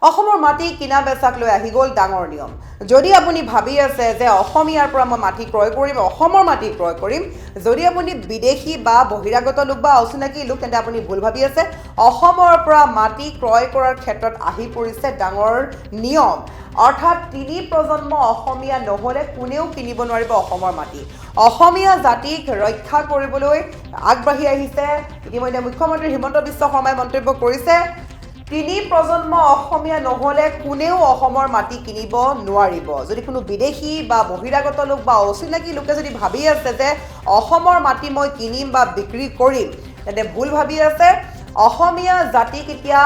অসমৰ মাটি কিনা বেচাক লৈ আহি গ'ল ডাঙৰ নিয়ম। যদি আপুনি ভাবি আছে যে অসমীয়াৰ পৰা মই মাটি ক্ৰয় কৰিম, অসমৰ মাটি ক্ৰয় কৰিম, যদি আপুনি বিদেশী বা বহিৰাগত লোক বা অচিনাকি লোক, তেন্তে আপুনি ভুল ভাবি আছে। অসমৰ পৰা মাটি ক্ৰয় কৰাৰ ক্ষেত্ৰত আহি পৰিছে ডাঙৰ নিয়ম। অৰ্থাৎ ৩ প্ৰজন্ম অসমীয়া নহ'লে কোনেও কিনিব নোৱাৰিব অসমৰ মাটি। অসমীয়া জাতিক ৰক্ষা কৰিবলৈ আগবাঢ়ি আহিছে। ইতিমধ্যে মুখ্যমন্ত্ৰী হিমন্ত বিশ্ব শৰ্মাই মন্তব্য কৰিছে, ৩ প্ৰজন্ম অসমীয়া নহ'লে কোনেও অসমৰ মাটি কিনিব নোৱাৰিব। যদি কোনো বিদেশী বা বহিৰাগত লোক বা অচিনাকি লোকে যদি ভাবি আছে যে অসমৰ মাটি মই কিনিম বা বিক্ৰী কৰিম, তেন্তে ভুল ভাবি আছে। অসমীয়া জাতিক এতিয়া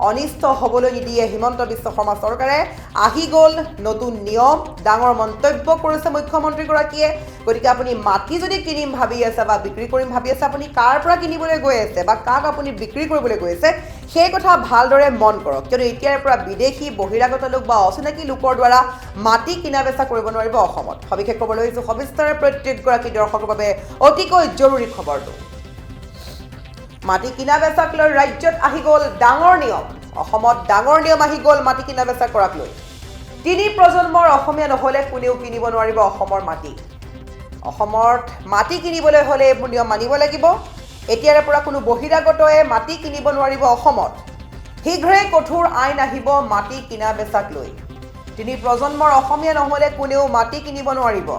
অনিষ্ট হ'বলৈ নিদিয়ে হিমন্ত বিশ্ব শৰ্মা চৰকাৰে। আহি গ'ল নতুন নিয়ম, ডাঙৰ মন্তব্য কৰিছে মুখ্যমন্ত্ৰীগৰাকীয়ে। গতিকে আপুনি মাটি যদি কিনিম ভাবি আছে বা বিক্ৰী কৰিম ভাবি আছে, আপুনি কাৰ পৰা কিনিবলৈ গৈ আছে বা কাক আপুনি বিক্ৰী কৰিবলৈ গৈ আছে, সেই কথা ভালদৰে মন কৰক। কিয়নো এতিয়াৰ পৰা বিদেশী বহিৰাগত লোক বা অচিনাকি লোকৰ দ্বাৰা মাটি কিনা বেচা কৰিব নোৱাৰিব অসমত। সবিশেষ খবৰ লৈছোঁ সবিস্তাৰে প্ৰত্যেকগৰাকী দৰ্শকৰ বাবে অতিকৈ জৰুৰী খবৰটো। মাটি কিনা বেচাক লৈ ৰাজ্যত আহি গ'ল ডাঙৰ নিয়ম। অসমত ডাঙৰ নিয়ম আহি গ'ল মাটি কিনা বেচা কৰাক লৈ। ৩ প্ৰজন্মৰ অসমীয়া নহ'লে কোনেও কিনিব নোৱাৰিব অসমৰ মাটি। অসমত মাটি কিনিবলৈ হ'লে এইবোৰ নিয়ম মানিব লাগিব। এতিয়াৰে পৰা কোনো বহিৰাগতয়ে মাটি কিনিব নোৱাৰিব অসমত। শীঘ্ৰেই কঠোৰ আইন আহিব মাটি কিনা বেচাক লৈ। ৩ প্ৰজন্মৰ অসমীয়া নহ'লে কোনেও মাটি কিনিব নোৱাৰিব।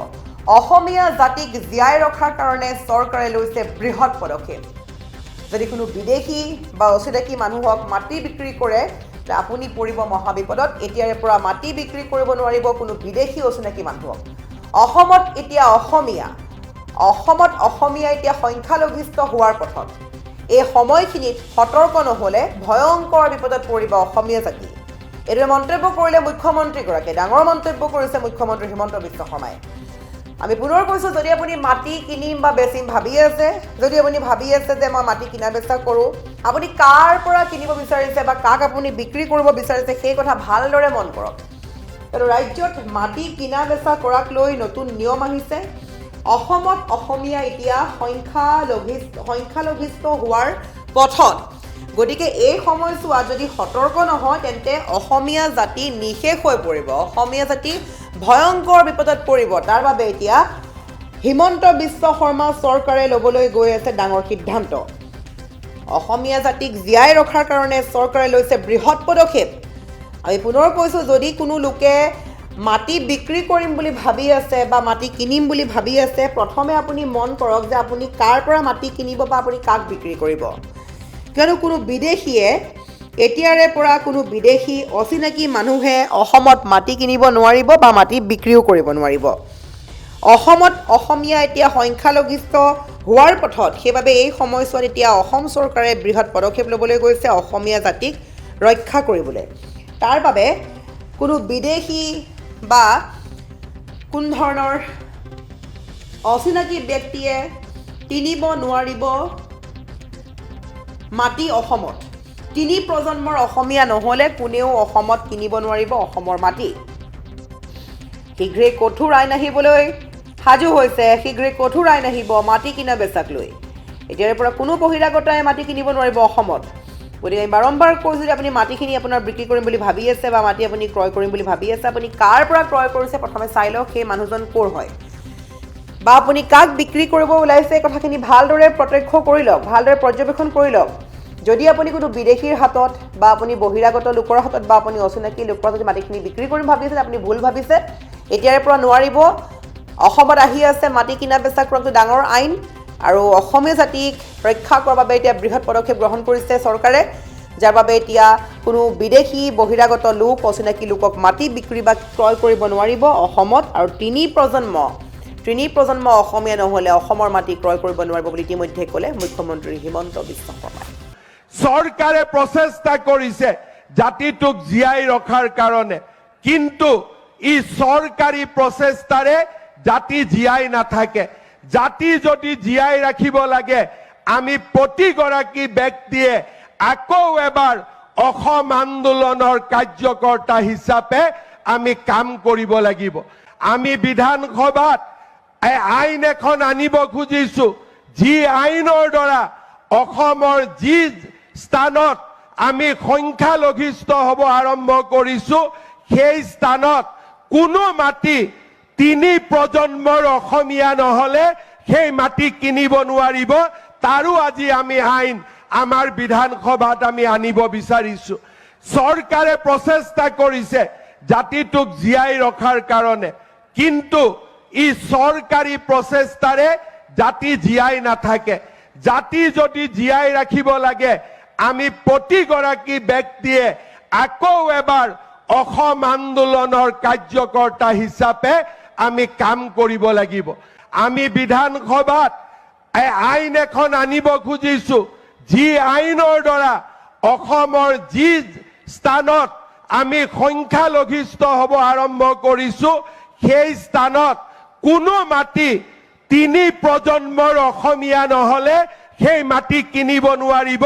অসমীয়া জাতিক জীয়াই ৰখাৰ কাৰণে চৰকাৰে লৈছে বৃহৎ পদক্ষেপ। যদি কোনো বিদেশী বা অচিনাকি মানুহক মাটি বিক্ৰী কৰে, আপুনি পৰিব মহাবিপদত। এতিয়াৰে পৰা মাটি বিক্ৰী কৰিব নোৱাৰিব কোনো বিদেশী অচিনাকি মানুহক। অসমত এতিয়া অসমীয়া এতিয়া সংখ্যালঘিষ্ঠ হোৱাৰ পথত। এই সময়খিনিত সতৰ্ক নহ'লে ভয়ংকৰ বিপদত পৰিব অসমীয়া জাতি। এইদৰে মন্তব্য কৰিলে মুখ্যমন্ত্ৰীগৰাকীয়ে। ডাঙৰ মন্তব্য কৰিছে মুখ্যমন্ত্ৰী হিমন্ত বিশ্ব শৰ্মাই। আমি পুনৰ কৈছোঁ, যদি আপুনি মাটি কিনিম বা বেচিম ভাবি আছে, যদি আপুনি ভাবি আছে যে মই মাটি কিনা বেচা কৰোঁ, আপুনি কাৰ পৰা কিনিব বিচাৰিছে বা কাক আপুনি বিক্ৰী কৰিব বিচাৰিছে, সেই কথা ভালদৰে মন কৰক। আৰু ৰাজ্যত মাটি কিনা বেচা কৰাক লৈ নতুন নিয়ম আহিছে। অসমত অসমীয়া এতিয়া সংখ্যালঘিষ্ঠ হোৱাৰ পথত। গতিকে এই সময়ছোৱাত যদি সতৰ্ক নহয়, তেন্তে অসমীয়া জাতি নিশেষ হৈ পৰিব। অসমীয়া জাতি ভয়ংকৰ বিপদত পৰিব। তাৰ বাবে এতিয়া হিমন্ত বিশ্ব শৰ্মা চৰকাৰে ল'বলৈ গৈ আছে ডাঙৰ সিদ্ধান্ত। অসমীয়া জাতিক জীয়াই ৰখাৰ কাৰণে চৰকাৰে লৈছে বৃহৎ পদক্ষেপ। আমি পুনৰ কৈছোঁ, যদি কোনো লোকে মাটি বিক্ৰী কৰিম বুলি ভাবি আছে বা মাটি কিনিম বুলি ভাবি আছে, প্ৰথমে আপুনি মন কৰক যে আপুনি কাৰ পৰা মাটি কিনিব বা আপুনি কাক বিক্ৰী কৰিব। কিয়নো কোনো বিদেশীয়ে এতিয়াৰে পৰা কোনো বিদেশী অচিনাকি মানুহে অসমত মাটি কিনিব নোৱাৰিব বা মাটি বিক্ৰীও কৰিব নোৱাৰিব। অসমত অসমীয়া এতিয়া সংখ্যালঘিষ্ঠ হোৱাৰ পথত। সেইবাবে এই সময়ছোৱাত এতিয়া অসম চৰকাৰে বৃহৎ পদক্ষেপ ল'বলৈ গৈছে অসমীয়া জাতিক ৰক্ষা কৰিবলৈ। তাৰ বাবে কোনো বিদেশী বা কোনো ধৰণৰ অচিনাকি ব্যক্তিয়ে কিনিব নোৱাৰিব মাটি অসমত। ৩ প্ৰজন্মৰ অসমীয়া নহ'লে কোনেও অসমত কিনিব নোৱাৰিব অসমৰ মাটি। শীঘ্ৰেই কঠোৰ আইন আহিবলৈ সাজু হৈছে। শীঘ্ৰেই কঠোৰ আইন আহিব মাটি কিনা বেচাক লৈ। এতিয়াৰে পৰা কোনো বহিৰাগতাই মাটি কিনিব নোৱাৰিব অসমত। গতিকে আমি বাৰম্বাৰ কৈছোঁ যে আপুনি মাটিখিনি আপোনাৰ বিক্ৰী কৰিম বুলি ভাবি আছে বা মাটি আপুনি ক্ৰয় কৰিম বুলি ভাবি আছে, আপুনি কাৰ পৰা ক্ৰয় কৰিছে প্ৰথমে চাই লওক সেই মানুহজন ক'ৰ হয়, বা আপুনি কাক বিক্ৰী কৰিব ওলাইছে এই কথাখিনি ভালদৰে প্ৰত্যক্ষ কৰি লওক, ভালদৰে পৰ্যবেক্ষণ কৰি লওক। যদি আপুনি কোনো বিদেশীৰ হাতত বা আপুনি বহিৰাগত লোকৰ হাতত বা আপুনি অচিনাকি লোকৰ যদি মাটিখিনি বিক্ৰী কৰিম ভাবি আছে, আপুনি ভুল ভাবিছে। এতিয়াৰে পৰা নোৱাৰিব। অসমত আহি আছে মাটি কিনা বেচা কৰাটো ডাঙৰ আইন, আৰু অসমীয়া জাতিক ৰক্ষা কৰাৰ বাবে এতিয়া বৃহৎ পদক্ষেপ গ্ৰহণ কৰিছে চৰকাৰে, যাৰ বাবে এতিয়া কোনো বিদেশী বহিৰাগত লোক অচিনাকি লোকক মাটি বিক্ৰী বা ক্ৰয় কৰিব নোৱাৰিব অসমত। আৰু ৩ প্ৰজন্ম অসমীয়া নহ'লে অসমৰ মাটি ক্ৰয় কৰিব নোৱাৰিব বুলি ইতিমধ্যে ক'লে মুখ্যমন্ত্ৰী হিমন্ত বিশ্ব শৰ্মাই। চৰকাৰে প্ৰচেষ্টা কৰিছে জাতিটোক জীয়াই ৰখাৰ কাৰণে, কিন্তু ই চৰকাৰী প্ৰচেষ্টাৰে জাতি জীয়াই নাথাকে। জাতি যদি জীয়াই ৰাখিব লাগে, আমি প্ৰতিগৰাকী ব্যক্তিয়ে আকৌ এবাৰ অসম আন্দোলনৰ কাৰ্যকৰ্তা হিচাপে আমি কাম কৰিব লাগিব। আমি বিধানসভাত আইন এখন আনিব খুজিছো, যি আইনৰ দ্বাৰা অসমৰ যি স্থানত আমি সংখ্যালঘিষ্ঠ হ'ব আৰম্ভ কৰিছো সেই স্থানত কোনো মাটি 3 প্ৰজন্মৰ অসমীয়া নহলে সেই মাটি কিনিব নোৱাৰিব তাৰো আজি আমি আইন আমাৰ বিধানসভাত আমি আনিব বিচাৰিছো চৰকাৰে প্ৰচেষ্টা কৰিছে জাতিটোক জীয়াই ৰখাৰ কাৰণে কিন্তু ই চৰকাৰী প্ৰচেষ্টাৰে জাতি জীয়াই নাথাকে জাতি যদি জীয়াই ৰাখিব লাগে আমি প্ৰতিগৰাকী ব্যক্তিয়ে আকৌ এবাৰ অসম আন্দোলনৰ কাৰ্যকৰ্তা হিচাপে আমি কাম কৰিব লাগিব আমি বিধানসভাত আইন এখন আনিব খুজিছো যি আইনৰ দ্বাৰা অসমৰ যি স্থানত আমি সংখ্যালঘিষ্ঠ হ'ব আৰম্ভ কৰিছো সেই স্থানত কোনো মাটি 3 প্ৰজন্মৰ অসমীয়া নহলে সেই মাটি কিনিব নোৱাৰিব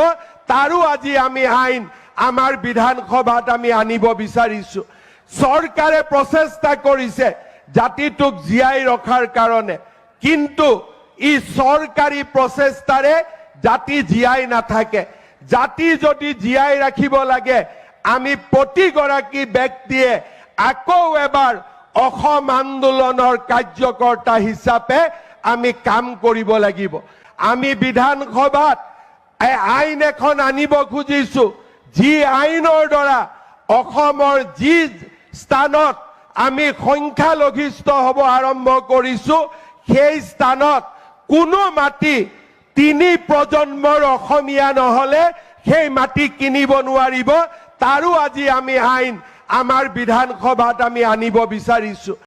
তাৰো আজি আমি আইন আমাৰ বিধানসভাত আমি আনিব বিচাৰিছো চৰকাৰে প্ৰচেষ্টা কৰিছে জাতিটোক জীয়াই ৰখাৰ কাৰণে কিন্তু ই চৰকাৰী প্ৰচেষ্টাৰে জাতি জীয়াই নাথাকে জাতি যদি জীয়াই ৰাখিব লাগে আমি প্ৰতিগৰাকী ব্যক্তিয়ে আকৌ এবাৰ অসম আন্দোলনৰ কাৰ্যকৰ্তা হিচাপে আমি কাম কৰিব লাগিব আমি বিধানসভাত আইন এখন আনিব খুজিছো যি আইনৰ দ্বাৰা অসমৰ যি স্থানত আমি সংখ্যালঘিষ্ঠ হ'ব আৰম্ভ কৰিছো সেই স্থানত কোনো মাটি 3 প্ৰজন্মৰ অসমীয়া নহলে সেই মাটি কিনিব নোৱাৰিব তাৰো আজি আমি আইন আমাৰ বিধানসভাত আমি আনিব বিচাৰিছো